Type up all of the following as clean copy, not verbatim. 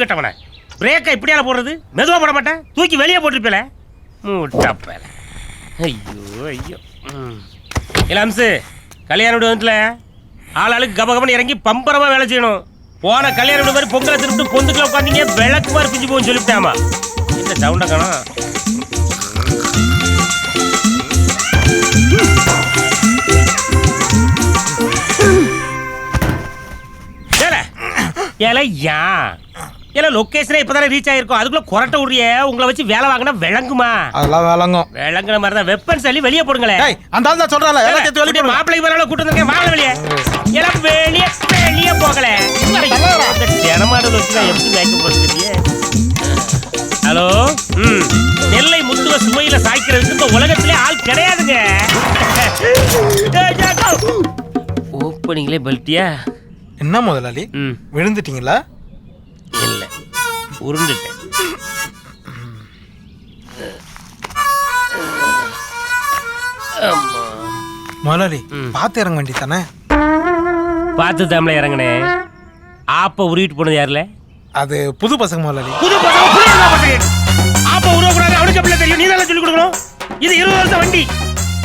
கட்டவன பிரேக்கை இப்படியால போடுறது? மெதுவா போட மாட்டேன், தூக்கி வெளியே போட்டுருப்பேல. மூட்டப்பேல. ஐயோ ஐயோ. இளம்சு கல்யாண வீடு வந்துல ஆளாளுக்கு கபகபன்னு இறங்கி பம்பரமா வேலை செய்யணும். போன கல்யாண வீடு மாதிரி பொங்கலை திருப்பிட்டு பொந்துக்குள்ள உட்காந்தீங்க விளக்கு மாதிரி பிஞ்சு போன்னு சொல்லிவிட்டாமா. என்ன சவுண்டா காணும்? லொகேஷனே இப்பதானே ரீச் ஆயிருக்கும், அதுக்குள்ள கொரட்டை உரிய உங்களை வச்சு வேலை வாங்கினா விளங்குமா? அதெல்லாம் விளங்கும். விளங்குற மாதிரி தான் வெப்பன் சொல்லி வெளியே போடுங்களே. அந்த ஆள் தான் சொல்றால மாப்பிள்ளைக்கு வரல கூட்டு வந்திருக்கேன், வாங்க வெளியே. எல்லாம் வெளியே வெளியே போகல. ஜனமாடல் வச்சு நான் எப்படி வேக்க போறது? ஹலோ, நெல்லை முத்துவ சுமையில சாய்க்கிறதுக்கு இந்த உலகத்திலே ஆள் கிடையாதுங்க. ஓப்பனிங்லே பல்ட்டியா? என்ன முதலாளி விழுந்துட்டீங்களா? இல்ல, உருண்டுட்டேன். முதலாளி பார்த்து இறங்க வேண்டி தானே? பார்த்து தாமல இறங்கினே. ஆப்ப உருவிட்டு போனது யாருல? அது புது பசங்க முதலாளி. புது பசங்க ஆப்ப உருவக்கூடாது, அவனுக்கு எப்படி தெரியும்? நீ தான் சொல்லி கொடுக்கணும். இது 20 வருஷம் வண்டி,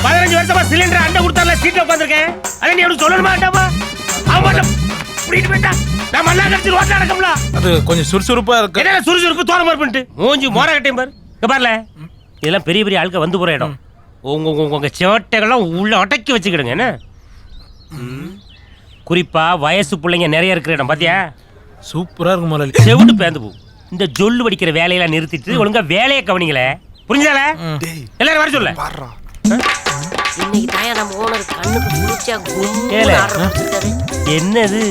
15 வருஷமா சிலிண்டர் அண்டை கொடுத்தால சீட்ல உட்காந்துருக்கேன். அதை நீ அவனுக்கு சொல்லணுமா? அவன் அது கொஞ்சம் சுறுசுறுப்பா இருக்கு. என்ன சுறுசுறுப்பு தோற மாதிரி பண்ணிட்டு மூஞ்சி மோர கட்டையும் பாரு. பாருல, இதெல்லாம் பெரிய பெரிய ஆளுக்க வந்து போற இடம். உங்க சேட்டைகள்லாம் உள்ள அடக்கி வச்சுக்கிடுங்க. என்ன குறிப்பா வயசு பிள்ளைங்க நிறைய இருக்கிற இடம் பாத்தியா? சூப்பரா இருக்கு முதலாளி. செவிட்டு பேந்து போ. இந்த ஜொல்லு வடிக்கிற வேலையெல்லாம் நிறுத்திட்டு ஒழுங்கா வேலையை கவனிங்களே. புரிஞ்சால? எல்லாரும் வர சொல்ல. இன்னைக்கு தாயா நம்ம ஓனர் கண்ணுக்கு குளிச்சா கும்முன்னு ஆரம்பிச்சிட்டாரு. என்னது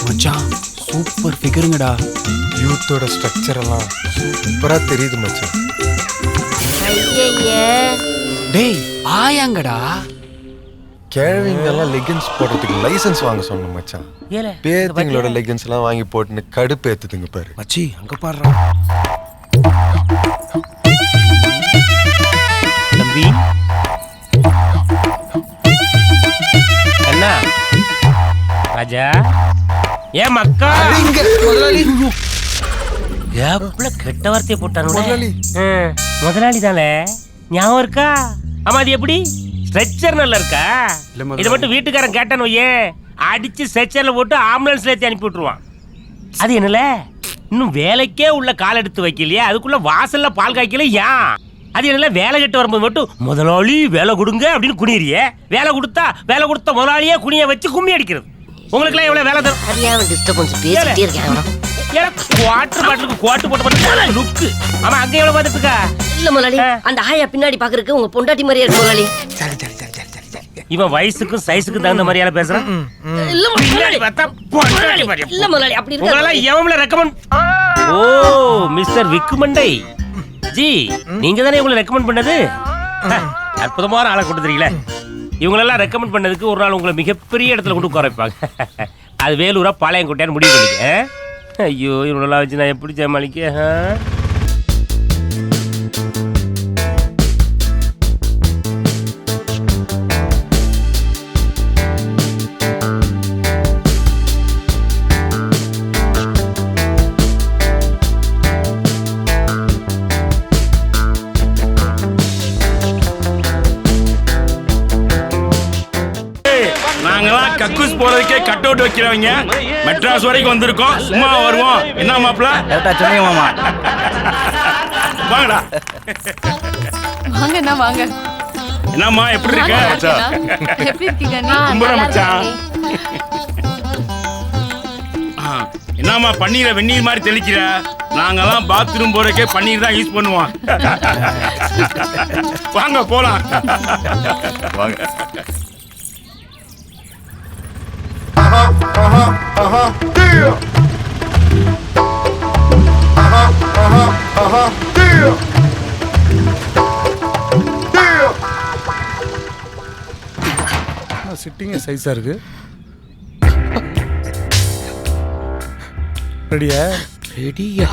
மச்சான்? சூப்பர் ஃபிகருங்கடா. யூத்தோட ஸ்ட்ரக்சர் எல்லாம் சூப்பரா தெரியுது மச்சான். ஐயே டேய் ஆயாங்கடா. கேழ்விங்க எல்லாம் லெகின்ஸ் போடுறதுக்கு லைசன்ஸ் வாங்க சொன்னோம் மச்சான். பேத்திங்களோட லெகின்ஸ் எல்லாம் வாங்கி போட்டுன்னு கடுப்பு ஏத்துதுங்க பாரு. மச்சி அங்க பாடுறா தம்பி. என்ன ராஜா? ஏன் மக்கா கேப்ல கெட்ட வார்த்தையை போட்டானு? முதலாளி தானே, ஞாபகம் இருக்கா? ஆமா, அது எப்படி ஸ்ட்ரெச்சர் நல்லா இருக்கா? இதை மட்டும் வீட்டுக்காரன் கேட்டான்னு வையே, அடிச்சு ஸ்ட்ரெச்சர்ல போட்டு ஆம்புலன்ஸ்ல ஏற்றி அனுப்பி விட்டுருவான். அது என்னல இன்னும் வேலைக்கே உள்ள கால் எடுத்து வைக்கலையே, அதுக்குள்ள வாசல்ல பால் காய்க்கல. ஏன் அது என்னல வேலை கட்டு வரும்போது மட்டும் முதலாளி வேலை கொடுங்க அப்படின்னு குனிறிய, வேலை கொடுத்த முதலாளியே குனிய வச்சு கும்மி அடிக்கிறது. உங்களுக்குலாம் எவ்வளவு வேலை தரும்? சரியான டிஸ்டர்பன்ஸ் பேசிட்டே இருக்காங்க. குவாட்டர் பாட்டிலுக்கு குவாட்டு போட்டு லுக்கு. ஆமா, அங்க எவ்வளவு பார்த்துட்டு இருக்கா? இல்ல முதலாளி, அந்த ஆயா பின்னாடி பாக்குறதுக்கு உங்க பொண்டாட்டி மாதிரியே இருக்கு முதலாளி. சரி சரி சரி சரி சரி. இவன் வயசுக்கும் சைஸுக்கும் தகுந்த மாதிரியால பேசுறான். இல்ல முதலாளி, இல்ல முதலாளி அப்படி இருக்கு. உங்களெல்லாம் எவன்ல ரெக்கமெண்ட்? ஓ மிஸ்டர் விக்குமண்டை ஜி, நீங்க தானே இவங்களை ரெக்கமெண்ட் பண்ணது? அற்புதமான ஆளை கொண்டு தெரியுங்களே. இவங்களெல்லாம் ரெக்கமெண்ட் பண்ணதுக்கு ஒரு நாள் உங்களை மிகப்பெரிய இடத்துல கொண்டு உட்கார வைப்பாங்க. அது வேலூரா பாளையங்கோட்டையான்னு முடிவு பண்ணிக்க. ஐயோ, இவங்களெல்லாம் வச்சு நான் எப்படி சமாளிக்க? நாங்கெல்லாம் கக்கூஸ் போறதுக்கே கட் அவுட் வைக்கிறவங்க மெட்ராஸ் வரைக்கும் வந்திருக்கோம். சும்மா வருவோம். என்ன மாப்பிள்ள? மாமா வாங்கடா. வாங்கண்ணா வாங்க. என்னம்மா எப்படி இருக்க? எப்படி இருக்கீங்க? கும்பிட மச்சான். என்னம்மா பன்னீரை வெந்நீர் மாதிரி தெளிக்கிற? நாங்கெல்லாம் பாத்ரூம் போறதுக்கே பன்னீர் தான் யூஸ் பண்ணுவோம். வாங்க போலாம். வாங்க. சிட்டிங்க சைஸா இருக்கு. ரெடியா? ரெடியா?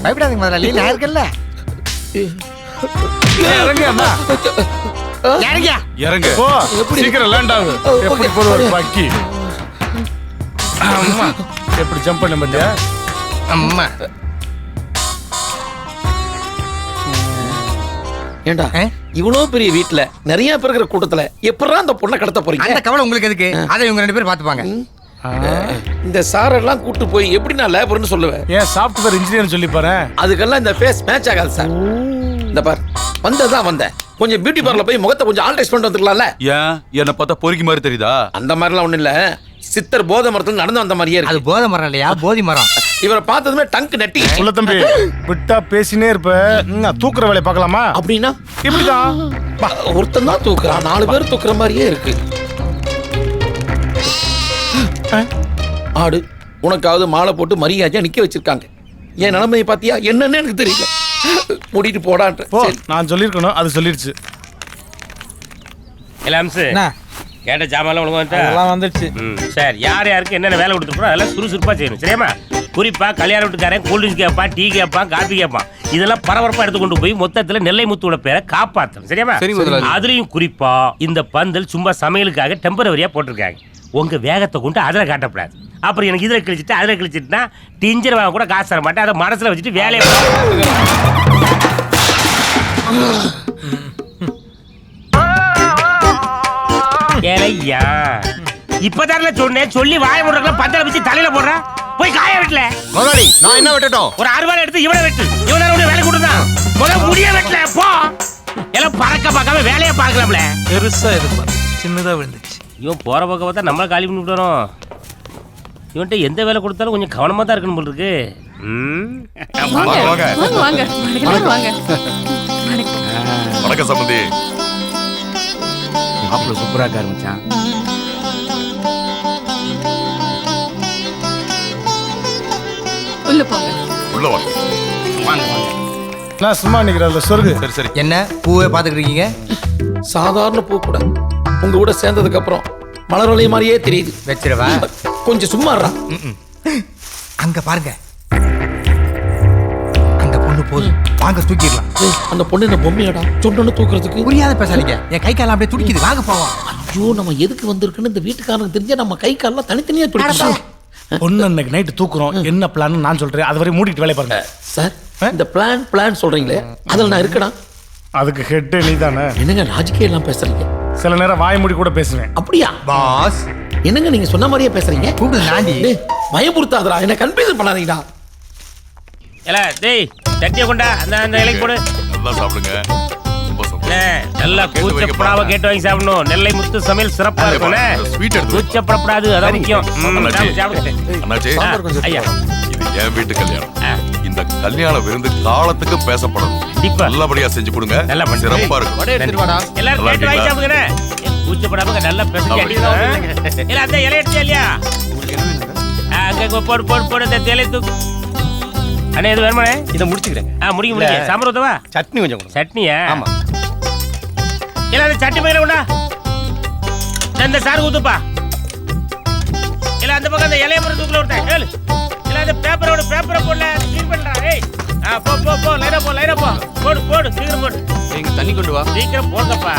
பயப்படாதீங்க முதலாளி, நான் இருக்கேன்ல. இறங்க அண்ணா. இறங்க. ஓ சீக்கிரம் லேண்ட் ஆகு. எப்படி போற ஒரு பக்கி. அம்மா எப்படி ஜம்ப் பண்ண பாத்தியா? அம்மா ஏண்டா இவ்வளவு பெரிய வீட்டுல நிறைய பேர் இருக்கிற கூட்டத்துல எப்படா அந்த பொண்ணை கடத்த போறீங்க? அந்த கவலை உங்களுக்கு எதுக்கு? அதை இவங்க 2 பேரும் பாத்துப்பாங்க. இந்த சாரெல்லாம் கூட்டு போய் எப்படி நான் லேபர்னு சொல்லுவேன்? ஏன் சாஃப்ட்வேர் இன்ஜினியர் சொல்லி பாரு. அதுக்கெல்லாம் இந்த ஃபேஸ் மேட்ச் ஆகாது சார். இந்த பார் வந்ததான் வந்தேன். கொஞ்சம் பியூட்டி பார்லர் போய் முகத்தை கொஞ்சம் ஆல்ட்ரேஸ் பண்ணிட்டு வந்துக்கலாம்ல? ஏன் என்ன பார்த்தா பொறுக்கி மாதிரி தெரியுதா? அந்த மாதிரிலாம் ஒண்ணும் இல்ல. சித்தர் போதை மரத்துல நடந்து வந்த மாதிரியே அது இருக்கு. போதை மரம் இல்லையா, போதி மரம். இவரை பார்த்ததுமே டங்க் நெட்டி. உள்ள தம்பி விட்டா பேசினே இருப்ப. தூக்குற வேலையை பார்க்கலாமா? அப்படின்னா இப்படிதான் ஒருத்தன் தான் தூக்குறான், 4 பேர் தூக்குற மாதிரியே இருக்கு. ஆடு உனக்காவது மாலை போட்டு மரியாதையா நிக்க வச்சிருக்காங்க. என் நிலைமையை பாத்தியா? என்னன்னு எனக்கு தெரியல. மூடிட்டு போடான்ற. போ. நான் சொல்லியிருக்கணும், அது சொல்லிருச்சு. இளம்சு கேட்ட ஜாமான் ஒழுங்கு எல்லாம் வந்துடுச்சு. சார் யார் யாருக்கு என்னென்ன வேலை கொடுத்துருக்கோம் அதெல்லாம் சுறுசுறுப்பாக செய்யணும் சரியாமா? குறிப்பா கல்யாண வீட்டுக்காரன் கூல்ட்ரிங்க்ஸ் கேட்பான், டீ கேட்பான், காபி கேட்பான். இதெல்லாம் பரபரப்பாக எடுத்து கொண்டு போய் மொத்தத்தில் நெல்லை முத்துவோட பேரை காப்பாற்றணும் சரியாமா? அதுலயும் குறிப்பா இந்த பந்தல் சும்மா சமையலுக்காக டெம்பரவரியா போட்டிருக்காங்க. உங்க வேகத்தை கொண்டு அதில் காட்டக்கூடாது. அப்புறம் எனக்கு இதில் கிழிச்சிட்டு அதில் கிழிச்சிட்டுனா டிஞ்சர் வாங்க கூட காசு தர மாட்டேன். அதை மனசில் வச்சுட்டு வேலையை ஏலையா இப்பதான்ல சொன்னேன். சொல்லி வாய முடுறதுல பந்தல வச்சு தலையில போடுறேன். போய் காய வெட்டல முதலாளி நான் என்ன வெட்டட்டும்? ஒரு அறுவாலை எடுத்து இவனை வெட்டு. இவனை வேலை கொடுத்தான் முதல்ல முடிய வெட்டல போ. எல்லாம் பறக்க பார்க்காம வேலையை பார்க்கலாம்ல. பெருசா எதிர்பார்த்து சின்னதா விழுந்துச்சு. இவன் போற பக்கம் பார்த்தா நம்மள காலி பண்ணி விட்டுறோம். இவன்ட்ட எந்த வேலை கொடுத்தாலும் கொஞ்சம் கவனமா தான் இருக்கணும் போல இருக்கு. வணக்கம் சம்பந்தி. மாப்பிள்ள சூப்பரா இருக்காரு மச்சான். உள்ள போங்க. உள்ள வாங்க. நான் சும்மா நிக்கிறதுல சொர்க்கு. சரி சரி. என்ன பூவே பாத்துக்கிட்டு இருக்கீங்க? சாதாரண பூ கூட உங்க கூட சேர்ந்ததுக்கு அப்புறம் மலர் வளைய மாதிரியே தெரியுது. வச்சிரவா? கொஞ்சம் சும்மா இருடா. அங்க பாருங்க, அந்த பொண்ணு போதும், வாங்க தூக்கிடலாம். அந்த பொண்ணு என்ன பொம்மையாடா சொன்னு தூக்குறதுக்கு? புரியாத பேசாதீங்க, என் கை காலம் அப்படியே துடிக்குது. வாங்க போவோம். ஐயோ நம்ம எதுக்கு வந்திருக்குன்னு இந்த வீட்டுக்காரனுக்கு தெரிஞ்சா நம்ம கை கால்லாம் தனித்தனியா துடிக்கும். பொண்ணு அன்னைக்கு நைட்டு தூக்குறோம். என்ன பிளான் நான் சொல்றேன், அது வரை மூடிட்டு வேலையை பாருங்க. சார் இந்த பிளான் சொல்றீங்களே அதுல நான் இருக்கடா. அதுக்கு ஹெட் நீ தானே. என்னங்க லாஜிக்கே எல்லாம் பேசுறீங்க? சில நேரம் வாய் மூடி கூட பேசுவேன். அப்படியா பாஸ்? என்னங்க நீங்க சொன்ன மாதிரியே பேசுறீங்க? கூப்பிடு நாண்டி. பயமுறுத்தாதடா, என்ன கன்ஃபியூஸ் பண்ணாதீங்கடா. ஏல டேய் சட்டியை கொண்டா அந்த இலைக்கு போடு. நல்லா சாப்பிடுங்க. ரொம்ப சந்தோஷம். நல்லா கூச்சப்படாம கேட்டு வாங்கி சாப்பிடணும். நெல்லை முத்து சமையல் சிறப்பா இருக்கும். ஸ்வீட் எடுத்து கூச்சப்படக்கூடாது, அதான் முக்கியம். அண்ணாச்சி ஐயா இது என் வீட்டு கல்யாணம். இந்த கல்யாண விருந்து காலத்துக்கு பேசப்படணும். நல்லபடியா செஞ்சு கொடுங்க. நல்லா பண்ணு. சிறப்பா இருக்கும். எல்லாரும் கேட்டு வாங்கி சாப்பிடுங்க. கூச்சப்படாம நல்லா பேசுங்க. இல்ல அந்த இலை எடுத்து இல்லையா? அங்க போடு அந்த இலை தூக்கு. அண்ணே இது வேணுமாண்ணே? இதை முடிச்சுக்கிறேன். முடிக்க சாம்பார் ஊத்தவா? சட்னி கொஞ்சம். சட்னியா? ஆமா. இல்ல அந்த சட்னி பையில கொண்டா. இந்த சாறு ஊத்துப்பா. இல்ல அந்த பக்கம் அந்த இலைய மரம் தூக்கல விட்டேன். ஏழு இல்ல அந்த பேப்பரை போடல சீல் பண்றா. ஏய் போ லைனா போ போடு சீக்கிரம் போடு. நீங்க தண்ணி கொண்டு வா. சீக்கிரம் போடுங்கப்பா.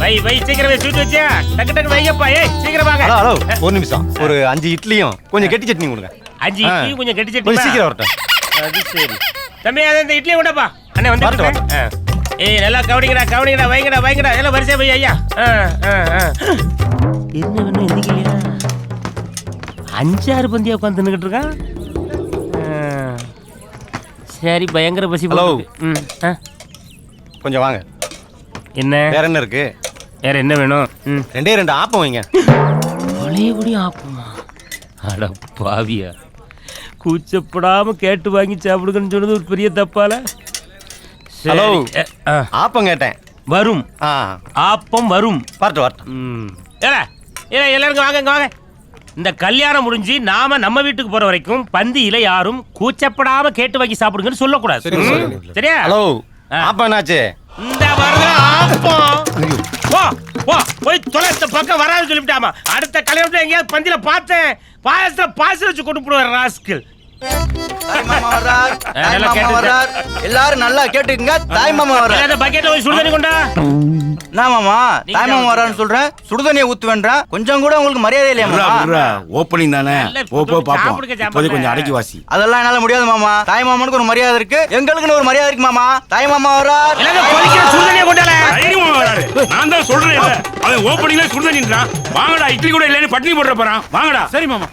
வை சீக்கிரம் ஸ்வீட் வச்சியா? டக்கு வைங்கப்பா. ஏய் சீக்கிரம் வாங்க. ஹலோ ஒரு நிமிஷம். ஒரு 5 இட்லியும் கொஞ்சம் கெட்டி சட்னி கொடுங்க. 5 இட்லி கொஞ்சம் கெட்டி சட்னி. கொஞ்சம் சீக்கிரம் வரட்டும். அது சரி தம்பி, அந்த இட்லி கொண்டாப்பா. அண்ணே வந்து ஏய் நல்லா கவனிங்கடா வைங்கடா எல்லாம் வரிசையா வை ஐயா. என்ன வேணும் எந்திக்கலையா? 5-6 பந்தியா உட்காந்து நின்னுகிட்டு இருக்கான். சரி பயங்கர பசி. ஹலோ கொஞ்சம் வாங்க. என்ன வேற என்ன இருக்கு? வேற என்ன வேணும்? 2 ஆப்பம் வைங்க. பழையபடி ஆப்பமா? அட பாவியா, கூச்சப்படாம கேட்டு வாங்கி சாப்பிடுங்கன்னு சொன்னது ஒரு பெரிய தப்பால. ஹலோ ஆப்பம் கேட்டேன். வரும் ஆப்பம் வரும். வரட்டும். எல்லாருக்கும் வாங்க. இந்த கல்யாணம் முடிஞ்சு நாம நம்ம வீட்டுக்கு போற வரைக்கும் பந்தியில யாரும் கூச்சப்படாம கேட்டு வாங்கி சாப்பிடுங்கன்னு சொல்லக்கூடாது. சரியா? ஹலோ ஆப்பம் என்னாச்சு? இந்த வருங்க ஆப்பம். போய் தொலை. இந்த பக்கம் வராது சொல்லிவிட்டாமா. அடுத்த கல்யாணத்துல எங்கேயாவது பந்தியில பார்த்தேன் பாயசத்துல பாயசம் வச்சு கொண்டு போடுவார் ராஸ்கல். தாய் மாமா வர்றார், தாய் மாமா வர்றார். எல்லாரும் நல்லா கேட்டுக்கங்க, தாய் மாமா வர்றார். பக்கெட்ல போய் சுடுதண்ணி கொண்டா. நான் மாமா தாய் மாமா வர்றாருன்னு சொல்றேன், சுடுதண்ணியை ஊத்துவேன்றேன். கொஞ்சம் கூட உங்களுக்கு மரியாதை இல்லையா மாமா? ஓப்பனிங் தானே, போ பாப்போம். இப்போதைக்கு கொஞ்சம் அடக்கி வாசி. அதெல்லாம் என்னால முடியாது மாமா. தாய் மாமனுக்கு ஒரு மரியாதை இருக்கு, எங்களுக்குன்னு ஒரு மரியாதை இருக்கு மாமா. தாய் மாமா வர்றார். சுடுதண்ணியை கொண்டால. நான் தான் சொல்றேன், அவன் ஓப்பனிங்ல சுடுதண்ணின்றான். வாங்கடா, இட்லி கூட இல்லைன்னு பட்டினி போடுற போறான். வாங்கடா. சரி மாமா.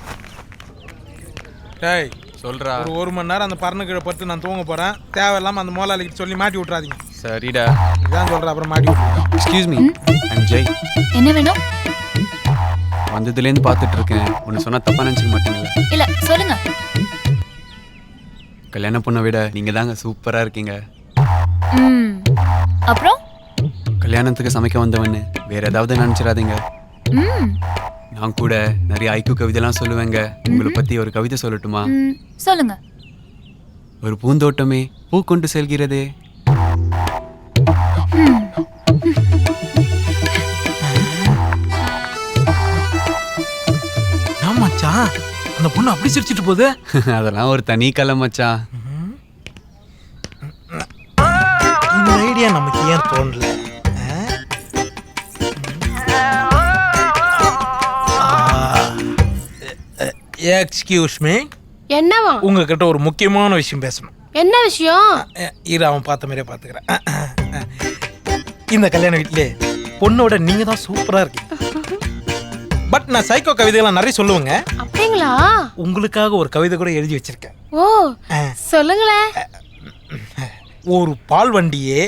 டேய் சொல்றா, ஒரு மணி நேரம் அந்த பறனை கீழே படுத்து நான் தூங்க போறேன். தேவையில்லாம அந்த மோலாளிக்கு சொல்லி மாட்டி விட்டுறாதீங்க. சரிடா. இதான் சொல்றேன், அப்புறம் மாட்டி விட்டுருக்கோம். Excuse me, I'm Jai. என்ன வேணும்? வந்ததுலேருந்து பார்த்துட்டு இருக்கேன், ஒன்று சொன்னா தப்பா நினைச்சுக்க மாட்டீங்களா? இல்ல சொல்லுங்க. கல்யாணம் பண்ண விட நீங்க தாங்க சூப்பரா இருக்கீங்க. அப்புறம் கல்யாணத்துக்கு சமைக்க வந்தவன்னு வேற ஏதாவது நினைச்சிடாதீங்க. நான் கூட நிறைய ஐக்கு கவிதைலாம் சொல்லுவேங்க. உங்களை பத்தி ஒரு கவிதை சொல்லட்டுமா? சொல்லுங்க. ஒரு பூந்தோட்டமே பூ கொண்டு செல்கிறதே. மச்சான், அந்த பொண்ணு அப்படி சிரிச்சிட்டு போகுது. அதெல்லாம் ஒரு தனி கலை மச்சான். இந்த ஐடியா நமக்கு ஏன் தோணல? Excuse me. என்னவா? உங்ககிட்ட ஒரு முக்கியமான விஷயம் பேசணும். என்ன விஷயம்? இரு, அவன் பார்த்த மாதிரியே பார்த்துக்கிறேன். இந்த கல்யாண வீட்டிலே பொண்ணோட நீங்க தான் சூப்பரா இருக்கீங்க. பட் நான் சைக்கோ கவிதைகள்லாம் நிறைய சொல்லுவேங்க. அப்படிங்களா? உங்களுக்காக ஒரு கவிதை கூட எழுதி வச்சிருக்கேன். ஓ, சொல்லுங்களேன். ஒரு பால் வண்டியே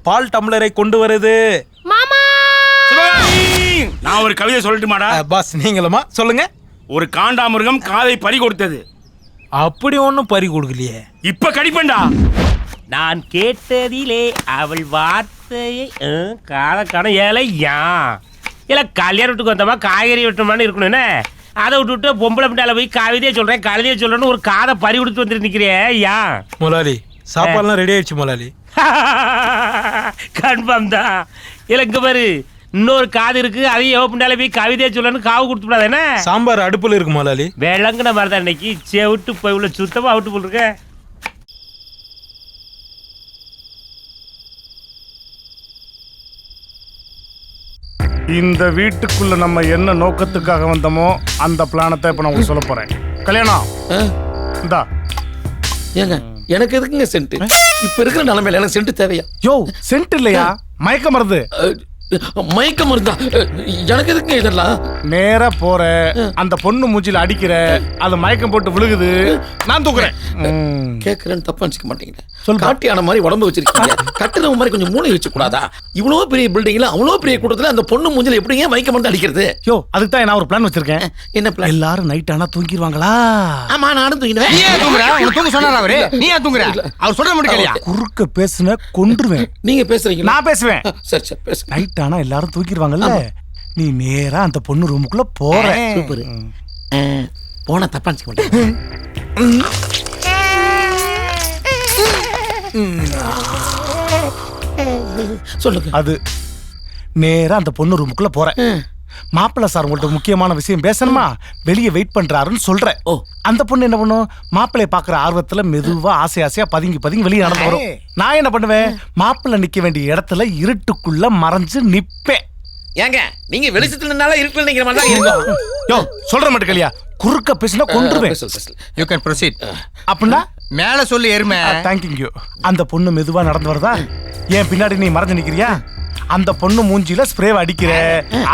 பால் டம்ளரை கொண்டு வருது. மாமா, நான் ஒரு கவிதை சொல்லட்டுமாடா? பாஸ் நீங்களுமா? சொல்லுங்க. ஒரு காண்டாமிருகம் காதை பறி கொடுத்தது. அப்படி ஒன்றும் பறி கொடுக்கலையே. இப்ப கடிப்பண்டா. நான் கேட்டதிலே அவள் வார்த்தையை காண ஏழையா இல்ல கல்யாண வீட்டுக்கு வந்தோமா காய்கறி வெட்டமான்னு இருக்கணும். என்ன அதை விட்டு பொம்பளை பிண்டால போய் கவிதையை சொல்றேன் கழுதையை சொல்றேன்னு ஒரு காதை பறி கொடுத்து வந்துட்டு நிக்கிறியே யா? முதலாளி சாப்பாடுலாம் ரெடி ஆயிடுச்சு முதலாளி. கன்ஃபார்ம் தான். இல்ல இங்க பாரு, இன்னொரு காது இருக்கு, அதையும் எவ பிண்டால போய் கவிதையை சொல்லணும்னு காவு கொடுத்து விடாது. என்ன சாம்பார் அடுப்புல இருக்கு முதலாளி. விளங்குன மாதிரி தான் இன்னைக்கு செவிட்டு போய் உள்ள சுத்தமா அவுட்டு போல் இருக்க. இந்த வீட்டுக்குள்ள நம்ம என்ன நோக்கத்துக்காக வந்தோமோ அந்த பிளானத்தை இப்ப நான் உங்களுக்கு சொல்ல போறேன். கல்யாணம் இந்தா. ஏங்க எனக்கு எதுக்குங்க சென்ட்? இப்ப இருக்கிற நிலைமையில எனக்கு சென்ட் தேவையா? யோ, சென்ட் இல்லையா, மயக்க மருந்து. மயக்க மருந்தா? எனக்கு எதுக்குங்க இதெல்லாம்? நேரா போற அந்த பொண்ணு மூஞ்சில அடிக்கிற, அது மயக்கம் போட்டு விழுகுது, நான் தூக்குறேன். கேட்கறேன்னு தப்பா நினைச்சுக்க மாட்டீங்களா? காட்டியான மாதிரி உடம்பு வச்சிருக்கீங்க, கட்டுறவங்க மாதிரி கொஞ்சம் மூளை வச்சு கூடாதா? இவ்வளவு பெரிய பில்டிங்ல அவ்வளவு பெரிய கூட்டத்துல அந்த பொண்ணு மூஞ்சில எப்படிங்க மயக்க மருந்து அடிக்கிறது? யோ, அதுக்கு தான் நான் ஒரு பிளான் வச்சிருக்கேன். என்ன பிளான்? எல்லாரும் நைட் ஆனா தூங்கிடுவாங்களா? ஆமா, நானும் தூங்கிடுவேன். நீ ஏன் தூங்குற? உனக்கு தூங்க சொன்னாரா அவரு? நீ ஏன் தூங்குற? அவர் சொல்ற மட்டும் கேளியா? குறுக்க பேசுன கொன்றுவேன். நீங்க பேசுறீங்க, நான் பேசுவேன். சரி சரி பேசு. நைட் ஆனா எல்லாரும் தூக்கிடுவாங்கல்ல, நீ நேரா அந்த பொண்ணு ரூமுக்குள்ள போற. சூப்பர். போன தப்பா நினைச்சுக்க மாட்டேன். சொல்லுங்க. அது நேரா அந்த பொண்ணு ரூமுக்குள்ள போற. மாப்பிள்ள சார் உங்கள்ட்ட முக்கியமான விஷயம் பேசணுமா, வெளியே வெயிட் பண்றாருன்னு சொல்ற. அந்த பொண்ணு என்ன பண்ணும், மாப்பிள்ளைய பாக்குற ஆர்வத்துல மெதுவா ஆசை ஆசையா பதுங்கி பதுங்கி வெளியே நடந்து வரும். நான் என்ன பண்ணுவேன், மாப்பிள்ள நிக்க வேண்டிய இடத்துல இருட்டுக்குள்ள மறைஞ்சு நிப்பேன். ஏங்க நீங்க வெளிச்சத்துல நின்னால இருட்டுல நிக்கிற மாதிரி தான் இருக்கும். யோ, சொல்ற மட்டும் கேளியா, குறுக்க பேசினா கொன்றுவேன். You can proceed. அப்படின்னா மேல சொல்லு எருமை. தேங்க்யூ. அந்த பொண்ணு மெதுவா நடந்து வருதா, ஏன் பின்னாடி நீ மறைஞ்சு நிக்கிறியா, அந்த பொண்ணு மூஞ்சில ஸ்ப்ரே அடிக்கிற,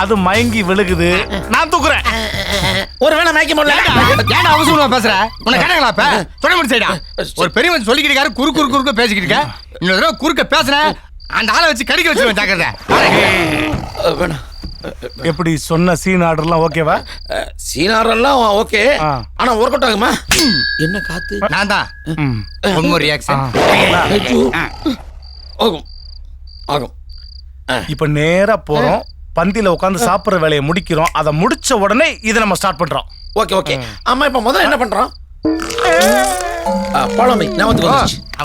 அது மயங்கி விழுகுது, நான் தூக்குறேன். ஒருவேளை மயக்க முடியல. ஏன்டா அவசரமா பேசுற? உன்னை கேட்டாங்களா? இப்ப சொல்ல முடிச்சா? ஒரு பெரியவன் சொல்லிக்கிட்டு இருக்காரு, குறுக்க பேசிக்கிட்டு இருக்க. இன்னொரு தடவை குறுக்க பேசுன அந்த ஆளை வச்சு கடிக்க வச்சிருவேன், ஜாக்கிரதை. வேணாம். எப்படி சொன்ன சீன் ஆர்டர்லாம் ஓகேவா? சீனாரெல்லாம் ஓகே, ஆனா ஒர்க் அவுட் ஆகுமா? என்ன காத்து? நான் தான் ஒன் மோர் ரியாக்ஷன். ஆகும் ஆகும். இப்ப நேரா போறோம், பந்தியில உட்கார்ந்து சாப்பிடுற வேலையை முடிக்கிறோம். அதை முடிச்ச உடனே இதை நம்ம ஸ்டார்ட் பண்றோம். Okay okay. ஆமா, இப்ப முதல்ல என்ன பண்றோம்? பழமை நான் வந்து